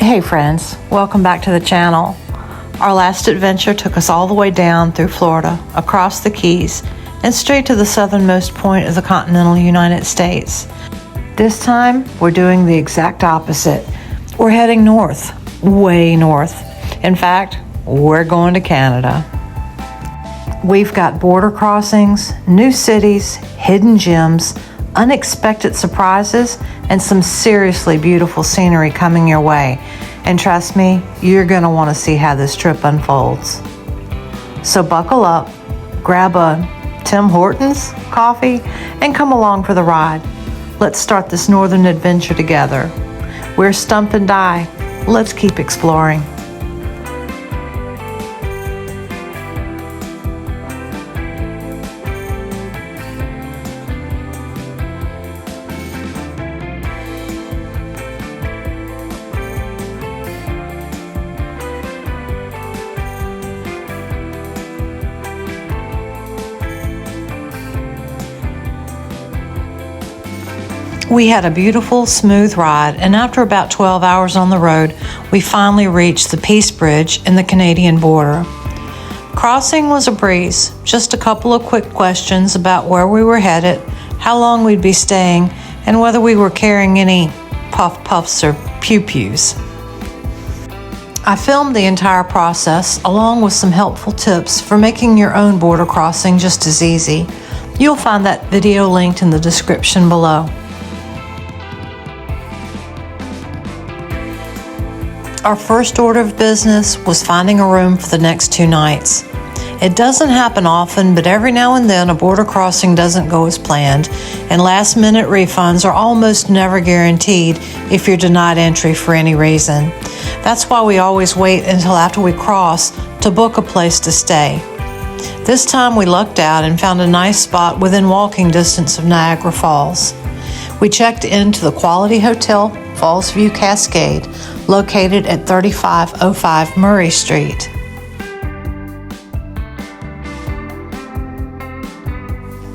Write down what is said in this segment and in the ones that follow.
Hey friends, welcome back to the channel. Our last adventure took us all the way down through Florida, across the Keys, and straight to the southernmost point of the continental United States. This time, we're doing the exact opposite. We're heading north, way north. In fact, we're going to Canada. We've got border crossings, new cities, hidden gems, unexpected surprises, and some seriously beautiful scenery coming your way. And trust me, you're going to want to see how this trip unfolds. So buckle up, grab a Tim Hortons coffee, and come along for the ride. Let's start this northern adventure together. We're Stump and Die. Let's keep exploring. We had a beautiful, smooth ride, and after about 12 hours on the road, we finally reached the Peace Bridge in the Canadian border. Crossing was a breeze, just a couple of quick questions about where we were headed, how long we'd be staying, and whether we were carrying any puffs or pew-pews. I filmed the entire process, along with some helpful tips for making your own border crossing just as easy. You'll find that video linked in the description below. Our first order of business was finding a room for the next 2 nights. It doesn't happen often, but every now and then a border crossing doesn't go as planned, and last-minute refunds are almost never guaranteed if you're denied entry for any reason. That's why we always wait until after we cross to book a place to stay. This time we lucked out and found a nice spot within walking distance of Niagara Falls. We checked into the Quality Hotel Falls View Cascade, located at 3505 Murray Street.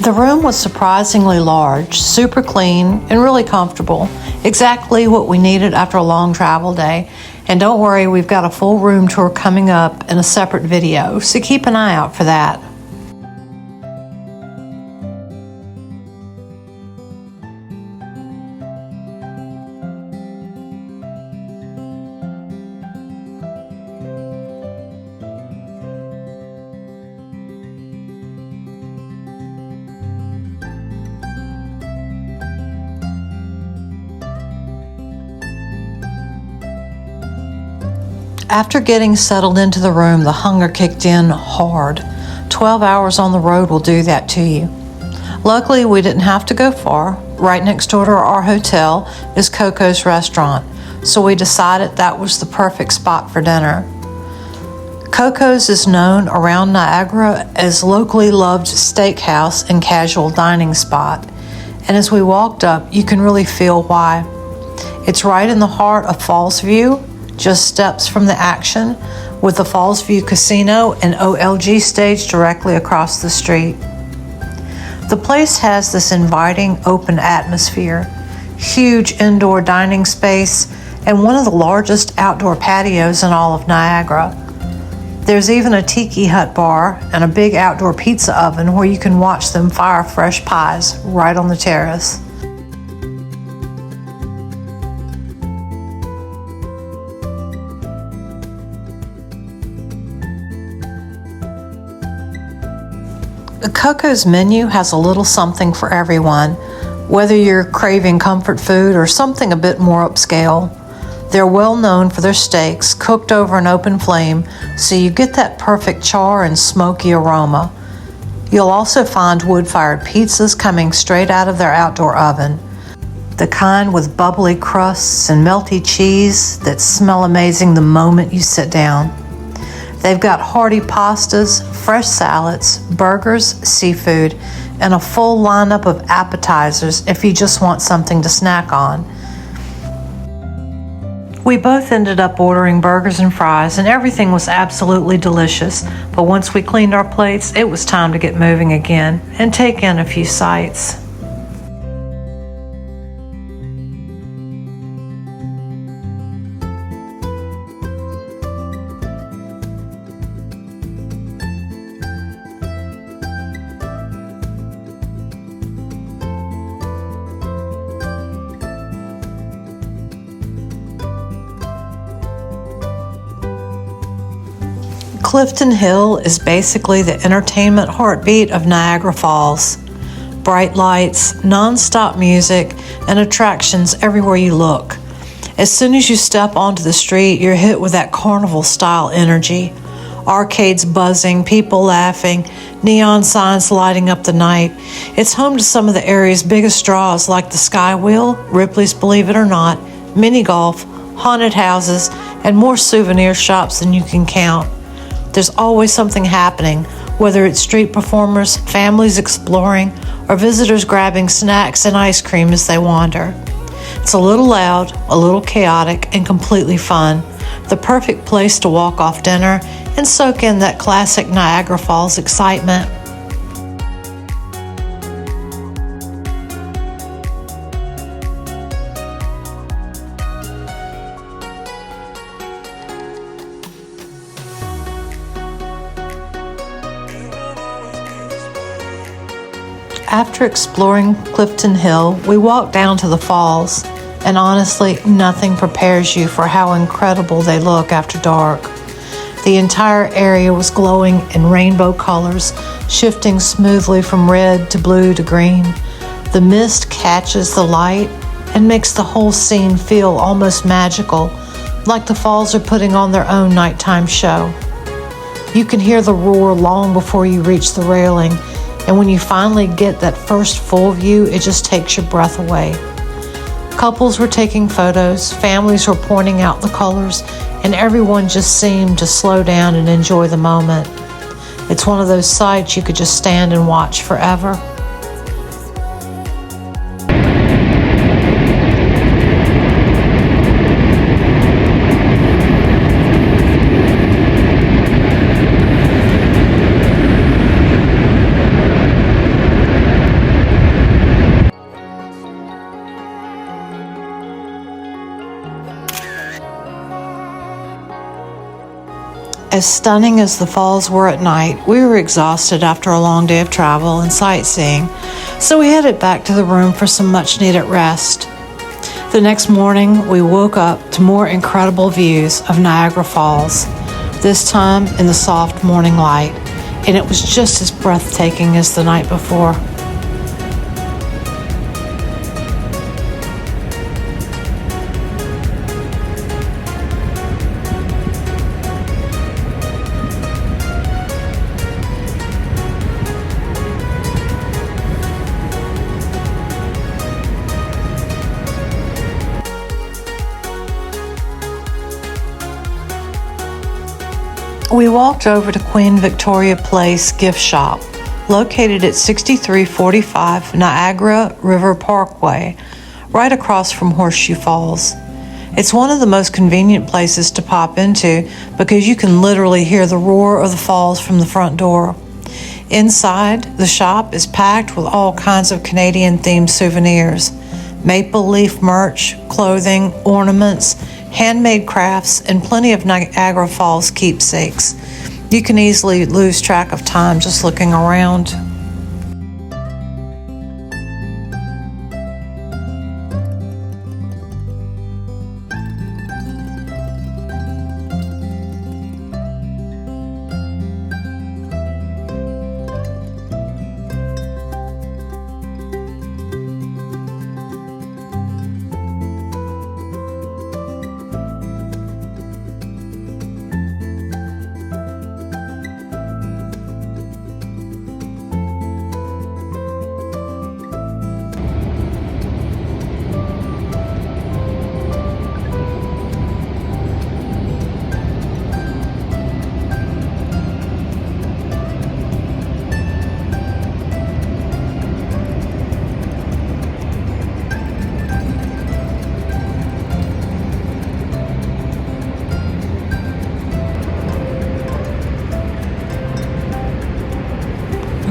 The room was surprisingly large, super clean, and really comfortable. Exactly what we needed after a long travel day. And don't worry, we've got a full room tour coming up in a separate video, so keep an eye out for that. After getting settled into the room, the hunger kicked in hard. 12 hours on the road will do that to you. Luckily, we didn't have to go far. Right next door to our hotel is Coco's restaurant, so we decided that was the perfect spot for dinner. Coco's is known around Niagara as locally loved steakhouse and casual dining spot, and as we walked up, you can really feel why. It's right in the heart of Falls View, just steps from the action, with the Falls View Casino and OLG stage directly across the street. The place has this inviting, open atmosphere, huge indoor dining space, and one of the largest outdoor patios in all of Niagara. There's even a tiki hut bar and a big outdoor pizza oven where you can watch them fire fresh pies right on the terrace. The Coco's menu has a little something for everyone, whether you're craving comfort food or something a bit more upscale. They're well known for their steaks, cooked over an open flame, so you get that perfect char and smoky aroma. You'll also find wood-fired pizzas coming straight out of their outdoor oven, the kind with bubbly crusts and melty cheese that smell amazing the moment you sit down. They've got hearty pastas, fresh salads, burgers, seafood, and a full lineup of appetizers if you just want something to snack on. We both ended up ordering burgers and fries, and everything was absolutely delicious. But once we cleaned our plates, it was time to get moving again and take in a few sights. Clifton Hill is basically the entertainment heartbeat of Niagara Falls. Bright lights, non-stop music, and attractions everywhere you look. As soon as you step onto the street, you're hit with that carnival-style energy. Arcades buzzing, people laughing, neon signs lighting up the night. It's home to some of the area's biggest draws like the SkyWheel, Ripley's Believe It or Not, mini golf, haunted houses, and more souvenir shops than you can count. There's always something happening, whether it's street performers, families exploring, or visitors grabbing snacks and ice cream as they wander. It's a little loud, a little chaotic, and completely fun. The perfect place to walk off dinner and soak in that classic Niagara Falls excitement. After exploring Clifton Hill, we walked down to the falls, and honestly, nothing prepares you for how incredible they look after dark. The entire area was glowing in rainbow colors, shifting smoothly from red to blue to green. The mist catches the light and makes the whole scene feel almost magical, like the falls are putting on their own nighttime show. You can hear the roar long before you reach the railing, and when you finally get that first full view, it just takes your breath away. Couples were taking photos, families were pointing out the colors, and everyone just seemed to slow down and enjoy the moment. It's one of those sights you could just stand and watch forever. As stunning as the falls were at night, we were exhausted after a long day of travel and sightseeing, so we headed back to the room for some much-needed rest. The next morning, we woke up to more incredible views of Niagara Falls, this time in the soft morning light, and it was just as breathtaking as the night before. We walked over to Queen Victoria Place gift shop, located at 6345 Niagara River Parkway, right across from Horseshoe Falls. It's one of the most convenient places to pop into because you can literally hear the roar of the falls from the front door. Inside, the shop is packed with all kinds of Canadian-themed souvenirs, maple leaf merch, clothing, ornaments, handmade crafts, and plenty of Niagara Falls keepsakes. You can easily lose track of time just looking around.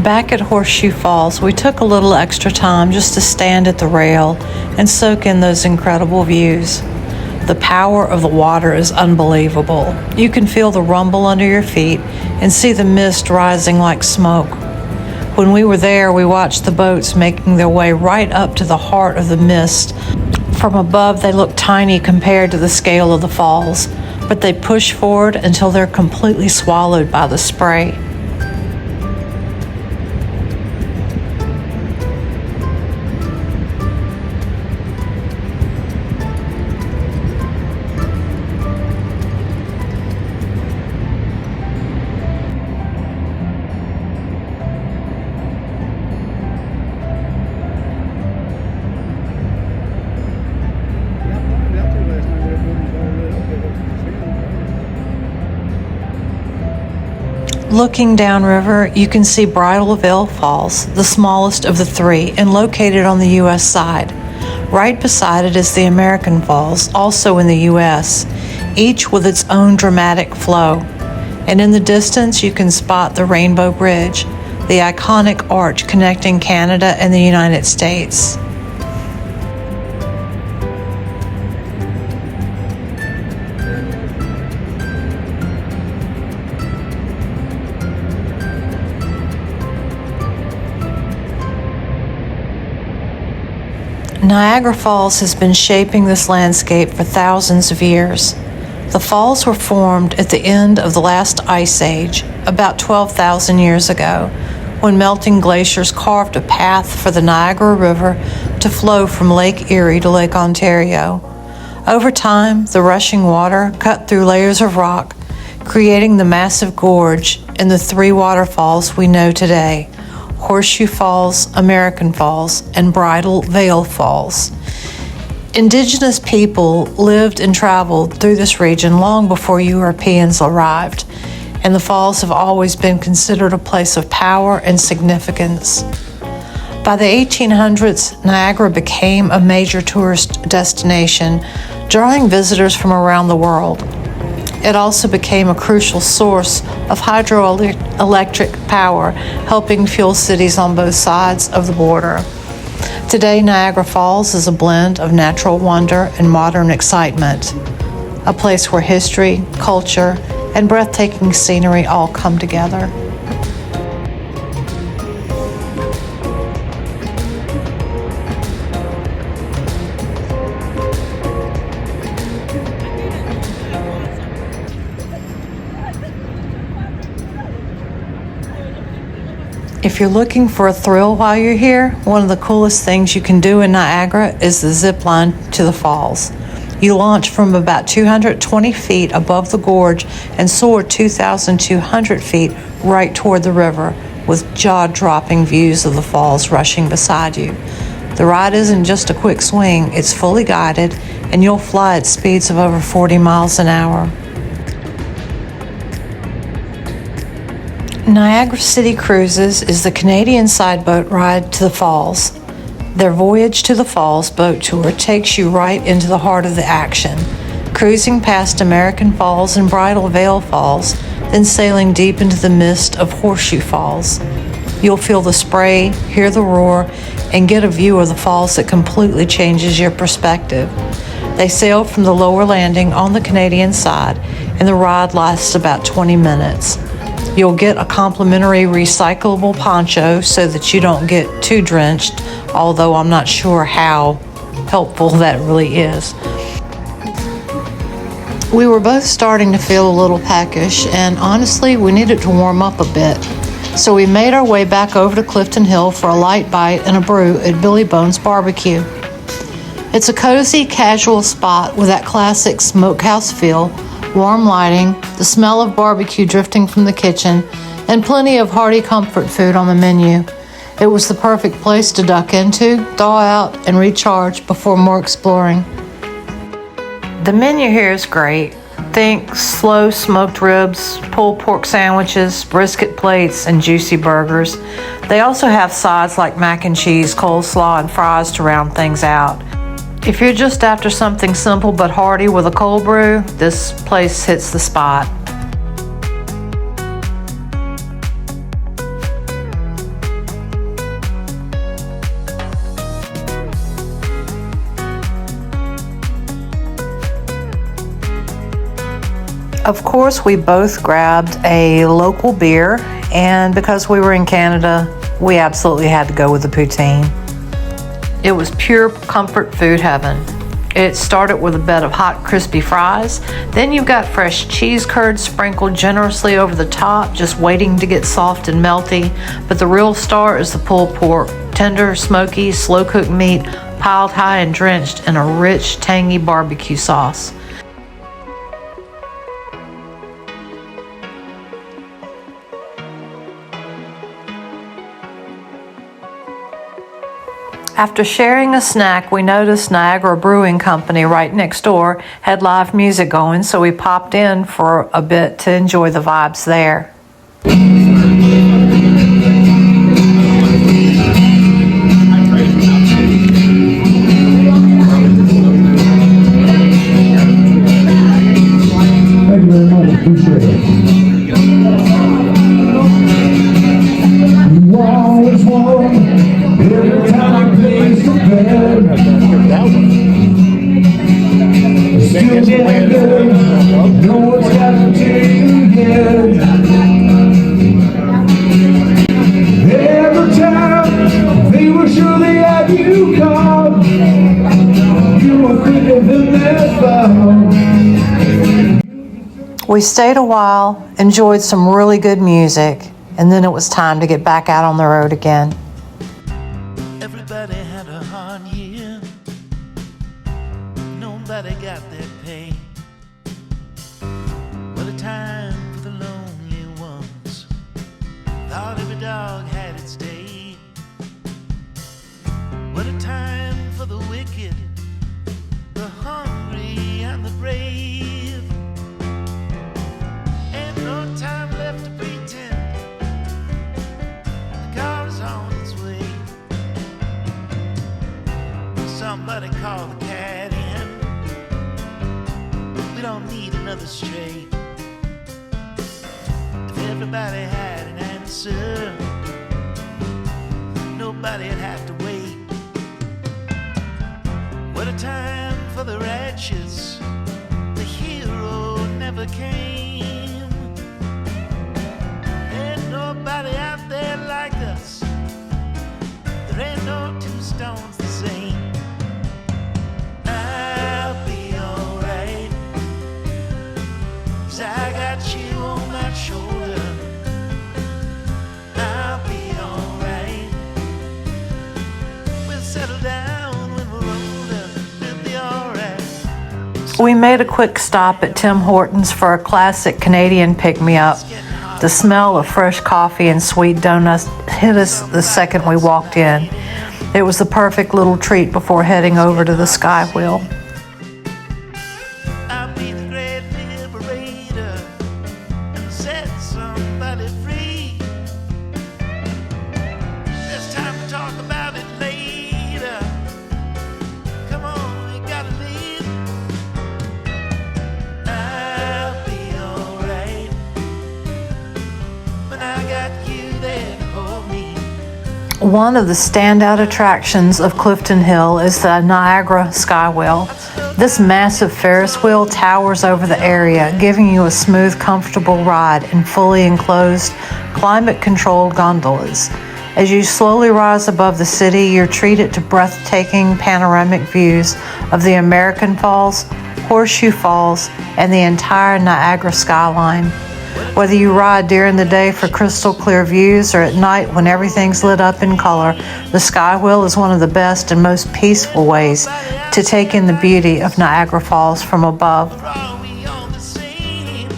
Back at Horseshoe Falls, we took a little extra time just to stand at the rail and soak in those incredible views. The power of the water is unbelievable. You can feel the rumble under your feet and see the mist rising like smoke. When we were there, we watched the boats making their way right up to the heart of the mist. From above, they looked tiny compared to the scale of the falls, but they push forward until they're completely swallowed by the spray. Looking downriver, you can see Bridal Falls, the smallest of the three, and located on the U.S. side. Right beside it is the American Falls, also in the U.S., each with its own dramatic flow. And in the distance, you can spot the Rainbow Bridge, the iconic arch connecting Canada and the United States. Niagara Falls has been shaping this landscape for thousands of years. The falls were formed at the end of the last ice age, about 12,000 years ago, when melting glaciers carved a path for the Niagara River to flow from Lake Erie to Lake Ontario. Over time, the rushing water cut through layers of rock, creating the massive gorge and the three waterfalls we know today: Horseshoe Falls, American Falls, and Bridal Falls. Indigenous people lived and traveled through this region long before Europeans arrived, and the falls have always been considered a place of power and significance. By the 1800s, Niagara became a major tourist destination, drawing visitors from around the world. It also became a crucial source of hydroelectric power, helping fuel cities on both sides of the border. Today, Niagara Falls is a blend of natural wonder and modern excitement, a place where history, culture, and breathtaking scenery all come together. If you're looking for a thrill while you're here, one of the coolest things you can do in Niagara is the zip line to the falls. You launch from about 220 feet above the gorge and soar 2,200 feet right toward the river, with jaw-dropping views of the falls rushing beside you. The ride isn't just a quick swing, it's fully guided, and you'll fly at speeds of over 40 miles an hour. Niagara City Cruises is the Canadian side boat ride to the falls. Their Voyage to the Falls boat tour takes you right into the heart of the action, cruising past American Falls and Bridal Falls, then sailing deep into the mist of Horseshoe Falls. You'll feel the spray, hear the roar, and get a view of the falls that completely changes your perspective. They sail from the lower landing on the Canadian side, and the ride lasts about 20 minutes. You'll get a complimentary recyclable poncho so that you don't get too drenched, although I'm not sure how helpful that really is. We were both starting to feel a little peckish, and honestly, we needed to warm up a bit. So we made our way back over to Clifton Hill for a light bite and a brew at Billy Bones Barbecue. It's a cozy, casual spot with that classic smokehouse feel, warm lighting, the smell of barbecue drifting from the kitchen, and plenty of hearty comfort food on the menu. It was the perfect place to duck into, thaw out, and recharge before more exploring. The menu here is great. Think slow smoked ribs, pulled pork sandwiches, brisket plates, and juicy burgers. They also have sides like mac and cheese, coleslaw, and fries to round things out. If you're just after something simple but hearty with a cold brew, this place hits the spot. Of course, we both grabbed a local beer, and because we were in Canada, we absolutely had to go with the poutine. It was pure comfort food heaven. It started with a bed of hot, crispy fries. Then you've got fresh cheese curds sprinkled generously over the top, just waiting to get soft and melty. But the real star is the pulled pork. Tender, smoky, slow-cooked meat, piled high and drenched in a rich, tangy barbecue sauce. After sharing a snack, we noticed Niagara Brewing Company right next door had live music going, so we popped in for a bit to enjoy the vibes there. Thank you very much. Appreciate it. You always want every time you place the bed. Still getting good. No one's got to tell you yet. Every time they were sure they had you caught, you were quicker than they thought. We stayed a while, enjoyed some really good music, and then it was time to get back out on the road again. Everybody had a hard year. Nobody got their pay. What a time for the lonely ones. Thought every dog had its day. What a time for the wicked, the hungry and the brave. Ain't no time left to pretend. The car is on its way. Somebody call the cat in. We don't need another stray. If everybody had an answer, nobody'd have to wait. What a time for the righteous. The hero never came. Ain't nobody out there like us. There ain't no two stones the same. I'll be alright, 'cause I got you on my shoulder. I'll be alright. We'll settle down when we're older. We'll be alright. We made a quick stop at Tim Hortons for a classic Canadian pick-me-up. The smell of fresh coffee and sweet donuts hit us the second we walked in. It was the perfect little treat before heading over to the SkyWheel. I'll be the great liberator and set somebody free. There's time to talk about it later. Come on, we gotta leave. I'll be alright when I got you there to hold me. One of the standout attractions of Clifton Hill is the Niagara SkyWheel. This massive Ferris wheel towers over the area, giving you a smooth, comfortable ride in fully enclosed, climate-controlled gondolas. As you slowly rise above the city, you're treated to breathtaking panoramic views of the American Falls, Horseshoe Falls, and the entire Niagara skyline. Whether you ride during the day for crystal clear views or at night when everything's lit up in color, the SkyWheel is one of the best and most peaceful ways to take in the beauty of Niagara Falls from above. Are we all the same?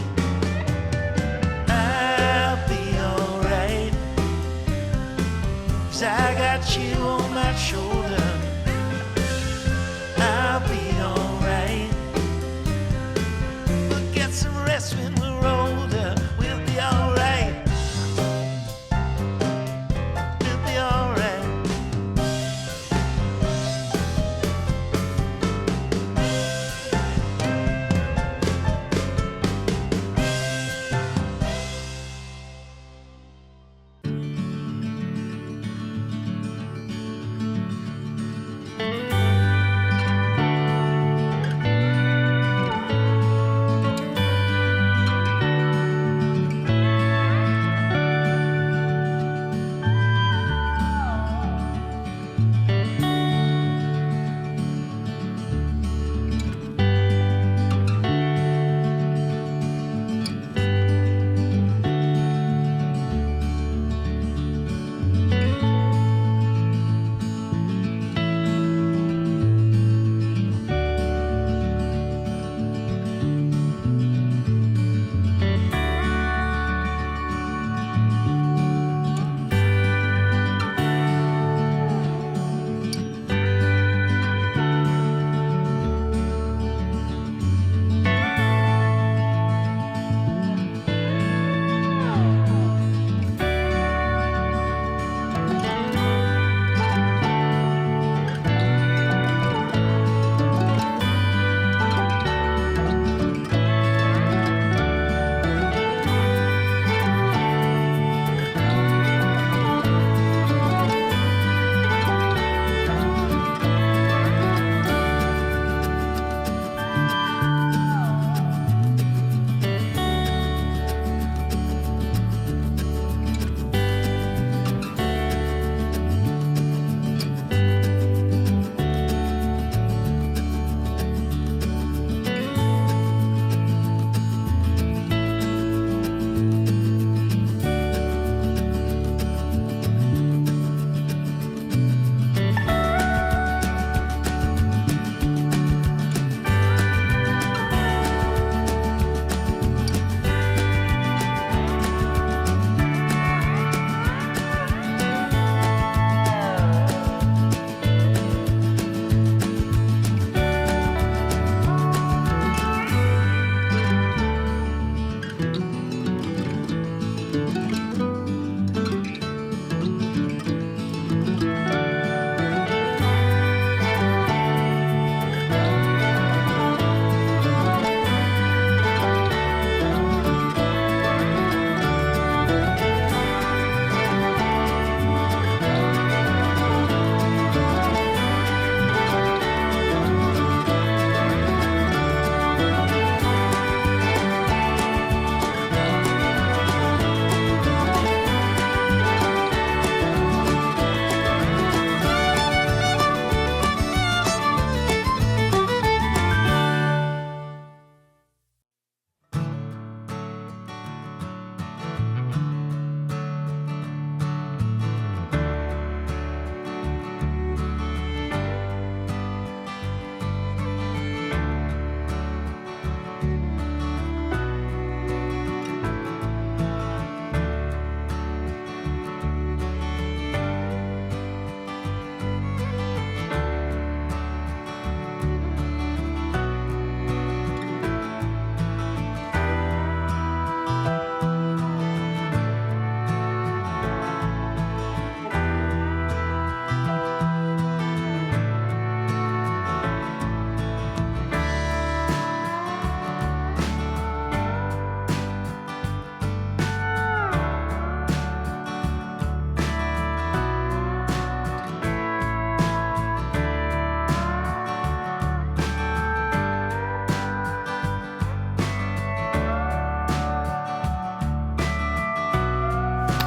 I'll be alright, 'cause I got you on my shoulder. I'll be alright. We'll get some rest when we're older. We'll be alright. We'll be alright.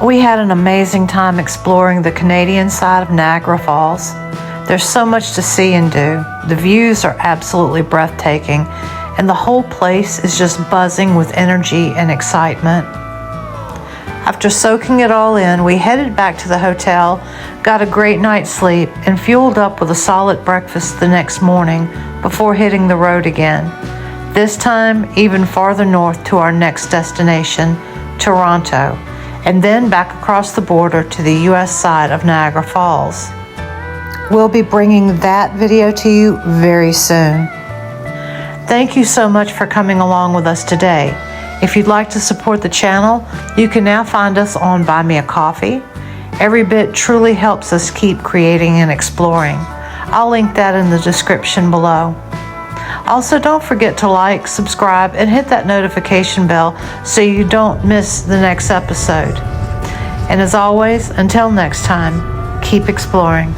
We had an amazing time exploring the Canadian side of Niagara Falls. There's so much to see and do. The views are absolutely breathtaking, and the whole place is just buzzing with energy and excitement. After soaking it all in, we headed back to the hotel, got a great night's sleep, and fueled up with a solid breakfast the next morning before hitting the road again. This time, even farther north to our next destination, Toronto, and then back across the border to the U.S. side of Niagara Falls. We'll be bringing that video to you very soon. Thank you so much for coming along with us today. If you'd like to support the channel, you can now find us on Buy Me a Coffee. Every bit truly helps us keep creating and exploring. I'll link that in the description below. Also, don't forget to like, subscribe, and hit that notification bell so you don't miss the next episode. And as always, until next time, keep exploring.